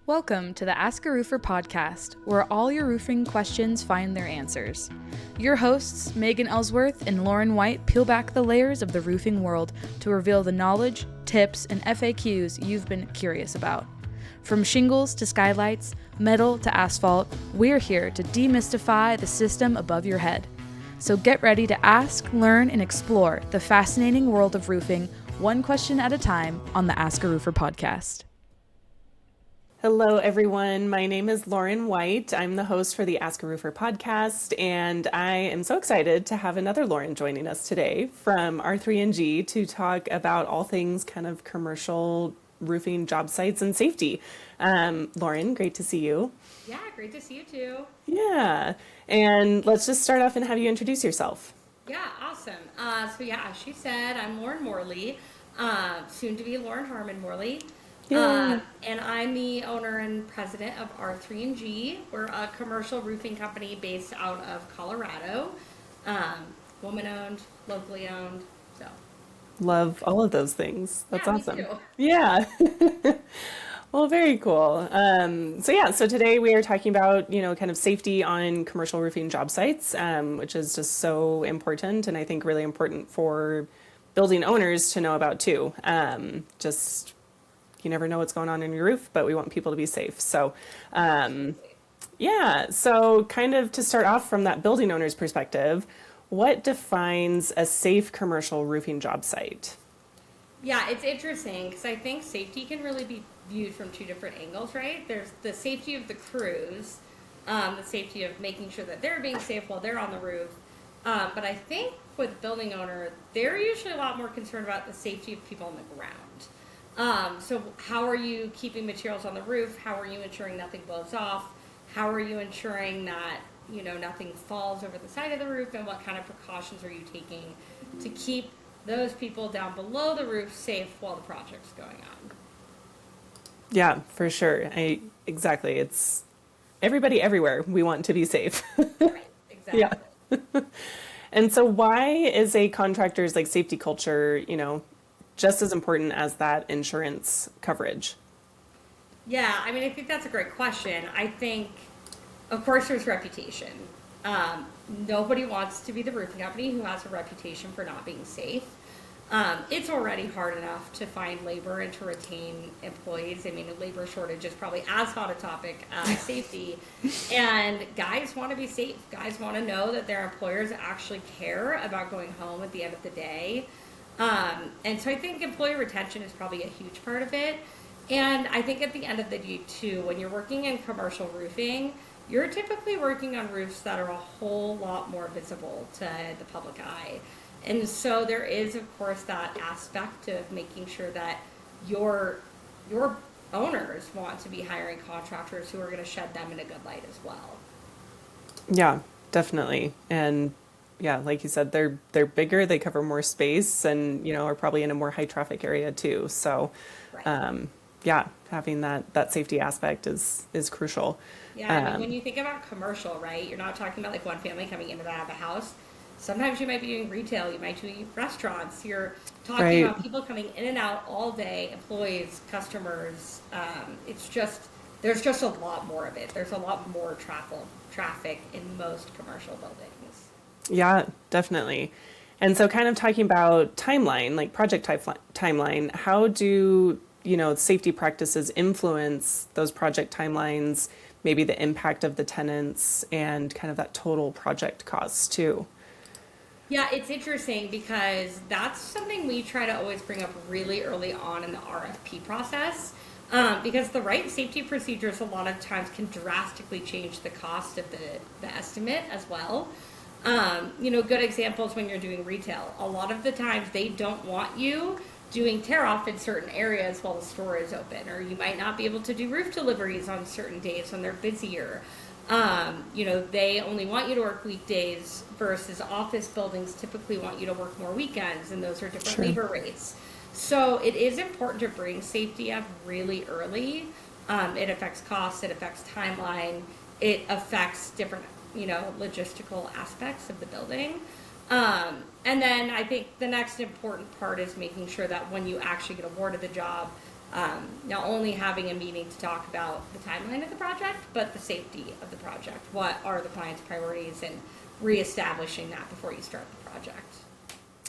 Welcome to the AskARoofer Podcast, where all your roofing questions find their answers. Your hosts, Megan Ellsworth and Lauren White, peel back the layers of the roofing world to reveal the knowledge, tips, and FAQs you've been curious about. From shingles to skylights, metal to asphalt, we're here to demystify the system above your head. So get ready to ask, learn, and explore the fascinating world of roofing, one question at a time, on the AskARoofer Podcast. Hello, everyone. My name is Lauren White. I'm the host for the AskARoofer Podcast, and I am so excited to have another Lauren joining us today from R3NG to talk about all things kind of commercial roofing, job sites, and safety. Lauren, great to see you. Yeah, great to see you too. Yeah, and let's just start off and have you introduce yourself. Yeah, awesome. As she said, I'm Lauren Morley, soon to be Lauren Harmon Morley. Yeah. And I'm the owner and president of R3NG. We're a commercial roofing company based out of Colorado. Woman-owned, locally owned, so. Love all of those things. That's awesome. Me too. Yeah. Well, very cool. So today we are talking about, kind of safety on commercial roofing job sites, which is just so important, and I think really important for building owners to know about too. You never know what's going on in your roof, but we want people to be safe. So, so kind of to start off from that building owner's perspective, what defines a safe commercial roofing job site? Yeah, it's interesting because I think safety can really be viewed from two different angles, right? There's the safety of the crews, the safety of making sure that they're being safe while they're on the roof. But I think with building owner, they're usually a lot more concerned about the safety of people on the ground. So how are you keeping materials on the roof? How are you ensuring nothing blows off? How are you ensuring that, nothing falls over the side of the roof? And what kind of precautions are you taking to keep those people down below the roof safe while the project's going on? Yeah, for sure. Exactly. It's everybody everywhere. We want to be safe. Right, exactly. Yeah. And so why is a contractor's safety culture, just as important as that insurance coverage? Yeah, I think that's a great question. I think, of course, there's reputation. Nobody wants to be the roofing company who has a reputation for not being safe. It's already hard enough to find labor and to retain employees. A labor shortage is probably as hot a topic as safety. And guys want to be safe. Guys want to know that their employers actually care about going home at the end of the day. And so I think employee retention is probably a huge part of it. And I think at the end of the day too, when you're working in commercial roofing, you're typically working on roofs that are a whole lot more visible to the public eye. And so there is, of course, that aspect of making sure that your owners want to be hiring contractors who are going to shed them in a good light as well. Yeah, definitely. And yeah, like you said, they're bigger, they cover more space, and are probably in a more high traffic area too. So, right. Having that safety aspect is crucial. Yeah, when you think about commercial, right, you're not talking about one family coming in and out of a house. Sometimes you might be doing retail, you might be doing restaurants. You're talking about people coming in and out all day, employees, customers. There's just a lot more of it. There's a lot more traffic in most commercial buildings. Yeah, definitely. And so kind of talking about timeline, project timeline, how do, safety practices influence those project timelines, maybe the impact of the tenants and kind of that total project cost too? Yeah, it's interesting because that's something we try to always bring up really early on in the RFP process. Because the right safety procedures a lot of times can drastically change the cost of the estimate as well. Good examples when you're doing retail. A lot of the times they don't want you doing tear off in certain areas while the store is open, or you might not be able to do roof deliveries on certain days when they're busier. They only want you to work weekdays versus office buildings typically want you to work more weekends, and those are different labor rates. So it is important to bring safety up really early. It affects costs, it affects timeline, it affects different logistical aspects of the building. And then I think the next important part is making sure that when you actually get awarded the job, Not only having a meeting to talk about the timeline of the project, but the safety of the project. What are the client's priorities, and reestablishing that before you start the project.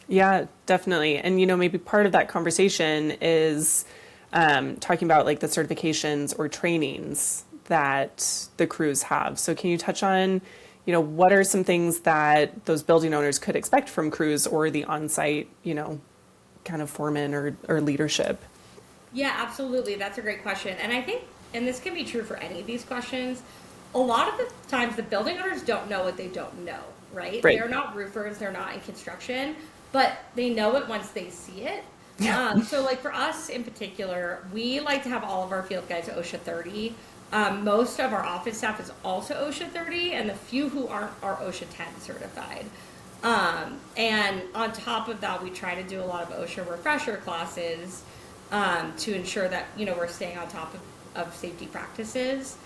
Yeah, definitely. And, maybe part of that conversation is talking about like the certifications or trainings that the crews have. So can you touch on, what are some things that those building owners could expect from crews or the on-site, kind of foreman or leadership? Yeah, absolutely. That's a great question. And I think, and this can be true for any of these questions, a lot of the times the building owners don't know what they don't know, right? They're not roofers, they're not in construction, but they know it once they see it. Yeah. So like for us in particular, we like to have all of our field guys OSHA 30. Most of our office staff is also OSHA 30, and the few who aren't are OSHA 10 certified. And on top of that, we try to do a lot of OSHA refresher classes to ensure that, we're staying on top of safety practices.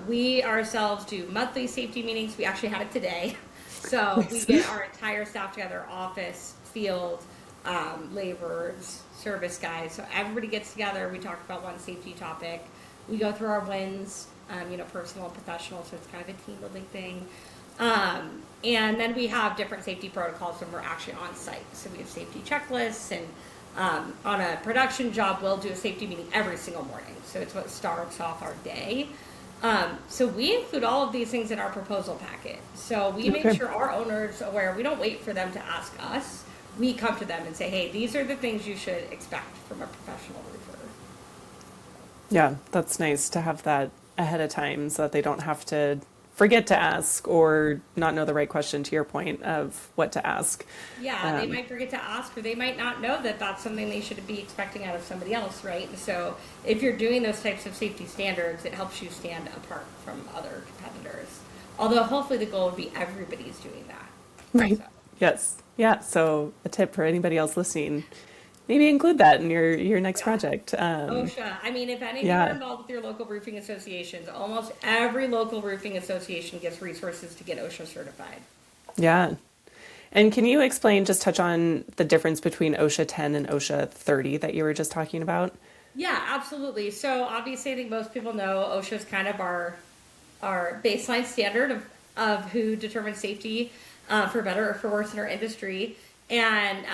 We ourselves do monthly safety meetings. We actually had it today. So we get our entire staff together, office, field, laborers, service guys. So everybody gets together. We talk about one safety topic. We go through our wins, personal and professional. So it's kind of a team building thing. And then we have different safety protocols when we're actually on site. So we have safety checklists, and on a production job, we'll do a safety meeting every single morning. So it's what starts off our day. So we include all of these things in our proposal packet. So we make sure our owners are aware. We don't wait for them to ask us. We come to them and say, hey, these are the things you should expect from a professional roofer. Yeah, that's nice to have that ahead of time so that they don't have to forget to ask or not know the right question, to your point of what to ask. Yeah, they might forget to ask, or they might not know that that's something they should be expecting out of somebody else, right? So if you're doing those types of safety standards, it helps you stand apart from other competitors. Although hopefully the goal would be everybody's doing that. Right. So. Yes. Yeah. So a tip for anybody else listening, maybe include that in your next project. OSHA. I mean, if any of you are involved with your local roofing associations, almost every local roofing association gives resources to get OSHA certified. Yeah. And can you touch on the difference between OSHA 10 and OSHA 30 that you were just talking about? Yeah, absolutely. So obviously, I think most people know OSHA is kind of our baseline standard of who determines safety for better or for worse in our industry. And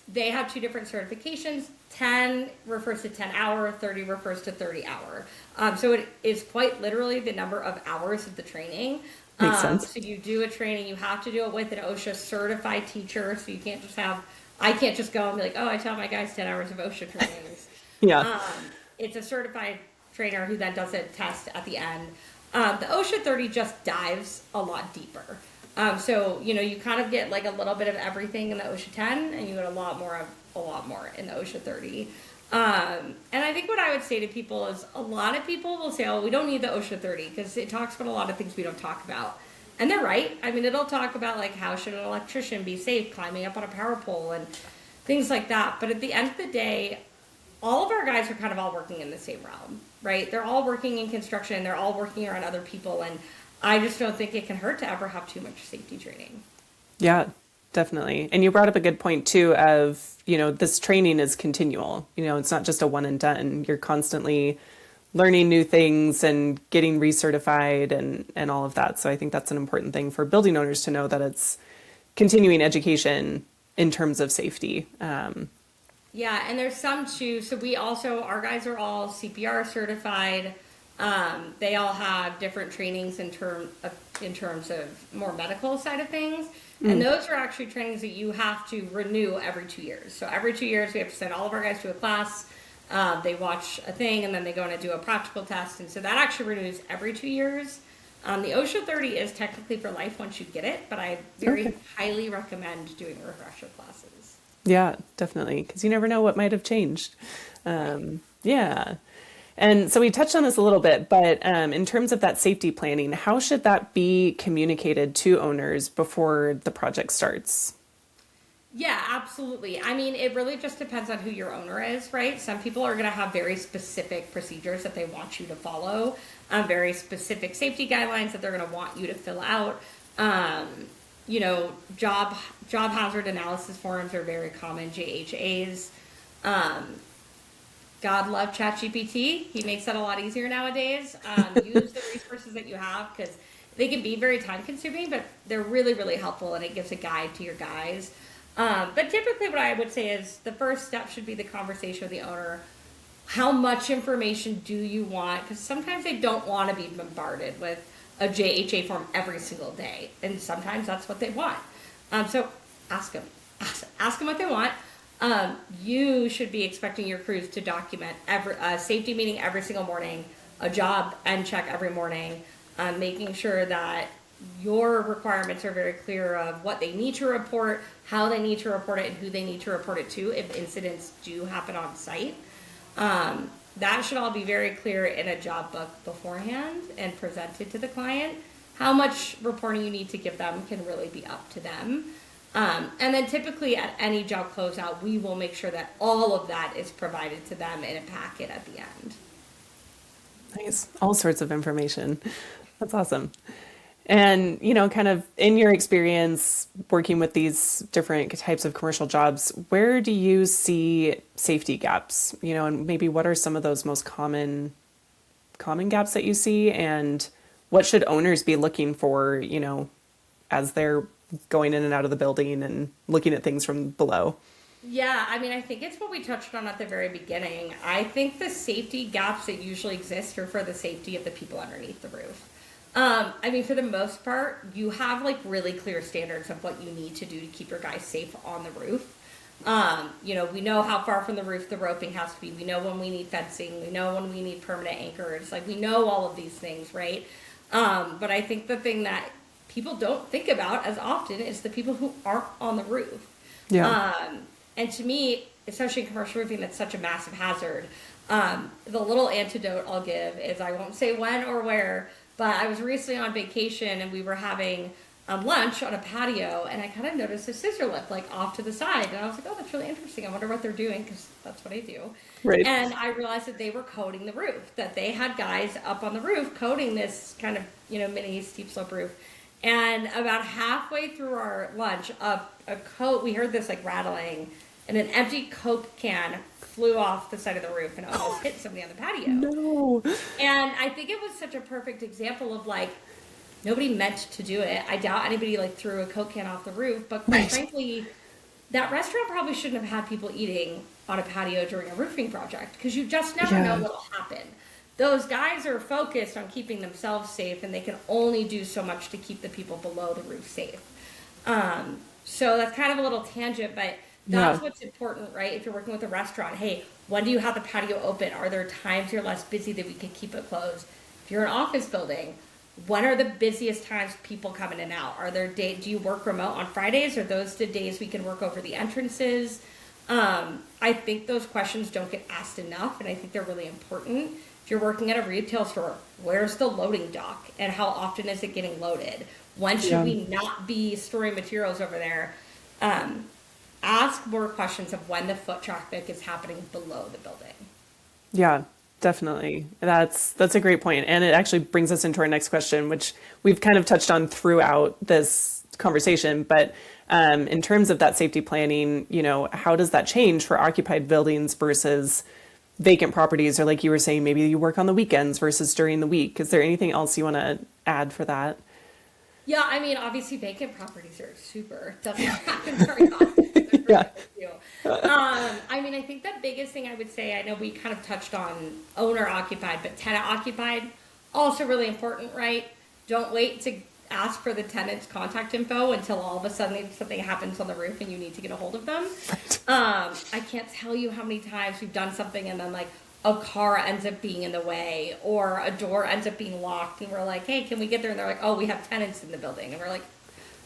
they have two different certifications. 10 refers to 10 hour, 30 refers to 30 hour. So it is quite literally the number of hours of the training. Makes sense. So you do a training, you have to do it with an OSHA certified teacher. So you can't just I can't just go and be like, oh, I taught my guys 10 hours of OSHA trainings. Yeah. It's a certified trainer who then does a test at the end. The OSHA 30 just dives a lot deeper. So, you kind of get like a little bit of everything in the OSHA 10, and you get a lot more in the OSHA 30. And I think what I would say to people is a lot of people will say, oh, we don't need the OSHA 30 because it talks about a lot of things we don't talk about. And they're right. I mean, it'll talk about like how should an electrician be safe climbing up on a power pole and things like that. But at the end of the day, all of our guys are kind of all working in the same realm, right? They're all working in construction. They're all working around other people. And I just don't think it can hurt to ever have too much safety training. Yeah, definitely. And you brought up a good point too of, this training is continual. It's not just a one and done. You're constantly learning new things and getting recertified and all of that. So I think that's an important thing for building owners to know, that it's continuing education in terms of safety. Yeah, and there's some too. So our guys are all CPR certified. They all have different trainings in terms of more medical side of things. And those are actually trainings that you have to renew every 2 years. So every 2 years, we have to send all of our guys to a class. They watch a thing, and then they go in and do a practical test. And so that actually renews every 2 years. The OSHA 30 is technically for life once you get it, but I very highly recommend doing refresher classes. Yeah, definitely, because you never know what might have changed. Yeah. And so we touched on this a little bit, but in terms of that safety planning, how should that be communicated to owners before the project starts? Yeah, absolutely. I mean, it really just depends on who your owner is, right? Some people are going to have very specific procedures that they want you to follow, very specific safety guidelines that they're going to want you to fill out. Job hazard analysis forms are very common, JHAs. God love ChatGPT. He makes that a lot easier nowadays. Use the resources that you have because they can be very time consuming, but they're really, really helpful and it gives a guide to your guys. But typically what I would say is the first step should be the conversation with the owner. How much information do you want? Because sometimes they don't want to be bombarded with a JHA form every single day. And sometimes that's what they want. So ask them. Ask them what they want. You should be expecting your crews to document a safety meeting every single morning, a job end check every morning, making sure that your requirements are very clear of what they need to report, how they need to report it, and who they need to report it to if incidents do happen on site. That should all be very clear in a job book beforehand and presented to the client. How much reporting you need to give them can really be up to them. And then typically at any job closeout, we will make sure that all of that is provided to them in a packet at the end. Nice. All sorts of information. That's awesome. And, kind of in your experience working with these different types of commercial jobs, where do you see safety gaps? And maybe what are some of those most common gaps that you see, and what should owners be looking for, as they're going in and out of the building and looking at things from below? Yeah, I think it's what we touched on at the very beginning. I think the safety gaps that usually exist are for the safety of the people underneath the roof. For the most part, you have really clear standards of what you need to do to keep your guys safe on the roof. We know how far from the roof the roping has to be. We know when we need fencing. We know when we need permanent anchors. We know all of these things, right? But I think the thing that people don't think about as often is the people who aren't on the roof. Yeah. And to me, especially in commercial roofing, that's such a massive hazard. The little antidote I'll give is, I won't say when or where, but I was recently on vacation and we were having lunch on a patio, and I kind of noticed a scissor lift off to the side, and I was like, oh, that's really interesting. I wonder what they're doing, because that's what I do. Right. And I realized that they were coating the roof, that they had guys up on the roof coating this kind of mini steep slope roof. And about halfway through our lunch, a coat, we heard this rattling, and an empty Coke can flew off the side of the roof and almost hit somebody on the patio. No. And I think it was such a perfect example of nobody meant to do it. I doubt anybody threw a Coke can off the roof, but quite frankly, that restaurant probably shouldn't have had people eating on a patio during a roofing project, because you just never know what'll happen. Those guys are focused on keeping themselves safe, and they can only do so much to keep the people below the roof safe. So that's kind of a little tangent, but that's what's important, right? If you're working with a restaurant, hey, when do you have the patio open? Are there times you're less busy that we could keep it closed? If you're an office building, when are the busiest times people come in and out? Are there days, do you work remote on Fridays? Are those the days we can work over the entrances? I think those questions don't get asked enough, and I think they're really important. If you're working at a retail store, where's the loading dock, and how often is it getting loaded? When should we not be storing materials over there? Ask more questions of when the foot traffic is happening below the building. Yeah, definitely. That's a great point. And it actually brings us into our next question, which we've kind of touched on throughout this conversation. But in terms of that safety planning, how does that change for occupied buildings versus vacant properties? Or like you were saying, maybe you work on the weekends versus during the week. Is there anything else you want to add for that? Yeah, obviously vacant properties are super. Doesn't happen very often. Yeah. I think the biggest thing I would say, I know we kind of touched on owner occupied, but tenant occupied, also really important, right? Don't wait to ask for the tenant's contact info until all of a sudden something happens on the roof and you need to get a hold of them. I can't tell you how many times we've done something and then a car ends up being in the way, or a door ends up being locked, and we're like, hey, can we get there? And they're like, oh, we have tenants in the building. And we're like,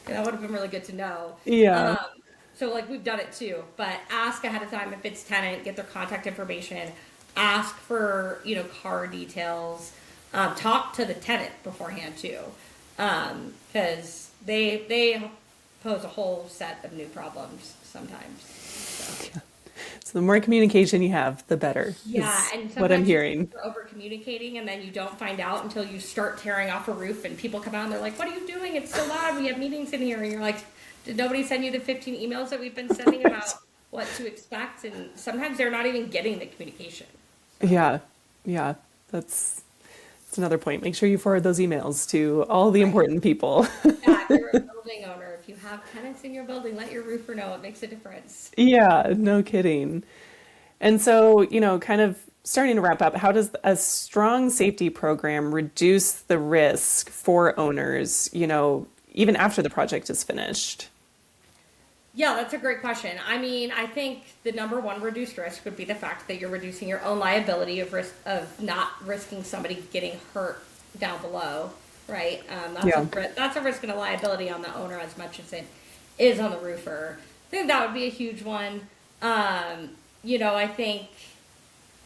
okay, that would have been really good to know. Yeah. So we've done it too, but ask ahead of time if it's tenant, get their contact information, ask for, car details, talk to the tenant beforehand too. Cause they pose a whole set of new problems sometimes. So the more communication you have, the better. Yeah, and what I'm hearing. You're over communicating, and then you don't find out until you start tearing off a roof, and people come out and they're like, "What are you doing? It's so loud. We have meetings in here." And you're like, "Did nobody send you the 15 emails that we've been sending about what to expect?" And sometimes they're not even getting the communication. Yeah. Yeah. That's another point. Make sure you forward those emails to all the important people. Yeah, if you're a building owner, if you have tenants in your building, let your roofer know. It makes a difference. Yeah, no kidding. And so, kind of starting to wrap up, how does a strong safety program reduce the risk for owners, even after the project is finished? Yeah, that's a great question. I mean, I think the number one reduced risk would be the fact that you're reducing your own liability of risk of not risking somebody getting hurt down below, right? That's a risk and a liability on the owner as much as it is on the roofer. I think that would be a huge one. I think,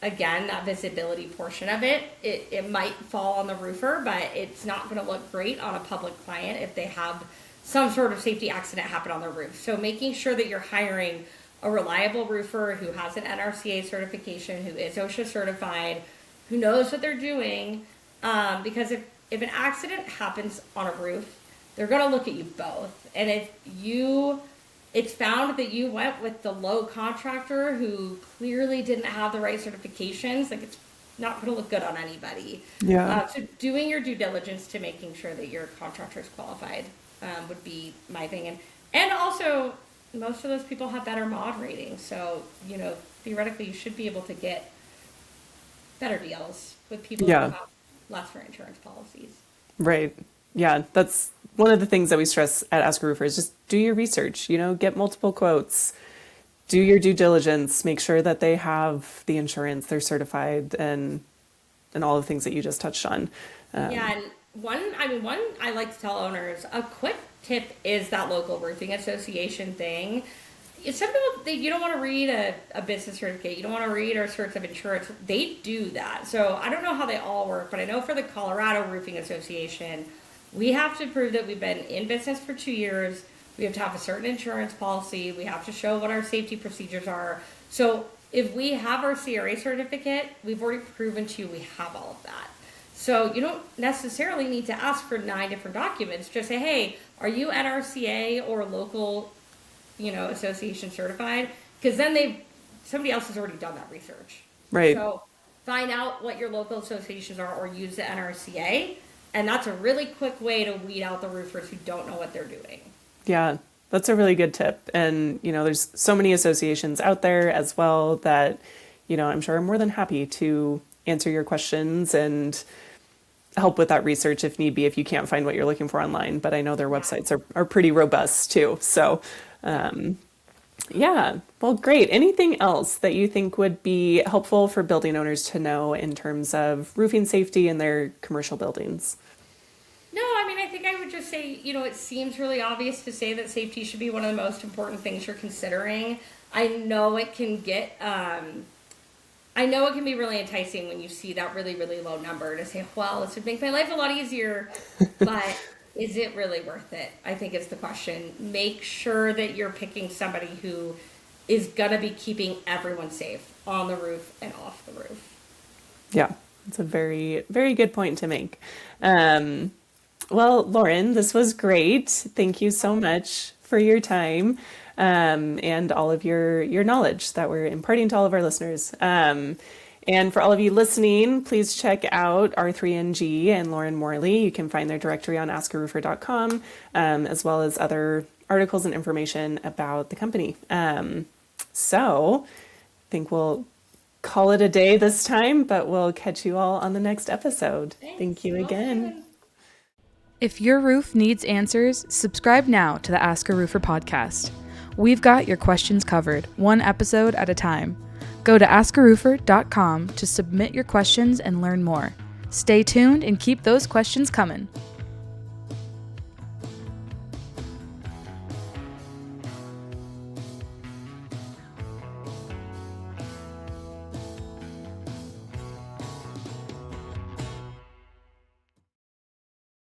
again, that visibility portion of it might fall on the roofer, but it's not going to look great on a public client if they have some sort of safety accident happen on their roof. So making sure that you're hiring a reliable roofer who has an NRCA certification, who is OSHA certified, who knows what they're doing, because if an accident happens on a roof, they're going to look at you both. And if it's found that you went with the low contractor who clearly didn't have the right certifications, like it's not going to look good on anybody. Yeah. So doing your due diligence to making sure that your contractor is qualified would be my thing. And also, most of those people have better mod ratings. So, theoretically, you should be able to get better deals with people who have lesser insurance policies. Right. Yeah, that's one of the things that we stress at AskARoofer is just do your research, get multiple quotes, do your due diligence, make sure that they have the insurance, they're certified, and all the things that you just touched on. And one I like to tell owners, a quick tip is that local roofing association thing. Some people, you don't want to read a business certificate. You don't want to read our certs of insurance. They do that. So I don't know how they all work, but I know for the Colorado Roofing Association, we have to prove that we've been in business for 2 years. We have to have a certain insurance policy. We have to show what our safety procedures are. So if we have our CRA certificate, we've already proven to you we have all of that. So you don't necessarily need to ask for 9 different documents. Just say, hey, are you NRCA or local, association certified? Because then somebody else has already done that research. Right. So find out what your local associations are or use the NRCA. And that's a really quick way to weed out the roofers who don't know what they're doing. Yeah, that's a really good tip. And, there's so many associations out there as well that, I'm sure are more than happy to answer your questions and help with that research if need be, if you can't find what you're looking for online. But I know their websites are pretty robust too. So, yeah, well, great. Anything else that you think would be helpful for building owners to know in terms of roofing safety in their commercial buildings? No, I think I would just say, it seems really obvious to say that safety should be one of the most important things you're considering. I know it can be really enticing when you see that really, really low number to say, well, this would make my life a lot easier, but is it really worth it? I think is the question. Make sure that you're picking somebody who is going to be keeping everyone safe on the roof and off the roof. Yeah, it's a very, very good point to make. Well, Lauren, this was great. Thank you so much for your time and all of your knowledge that we're imparting to all of our listeners. And for all of you listening, please check out R3NG and Lauren Morley. You can find their directory on AskARoofer.com, as well as other articles and information about the company. So I think we'll call it a day this time, but we'll catch you all on the next episode. Thanks. Thank you again. If your roof needs answers, subscribe now to the AskARoofer podcast. We've got your questions covered, one episode at a time. Go to AskARoofer.com to submit your questions and learn more. Stay tuned and keep those questions coming.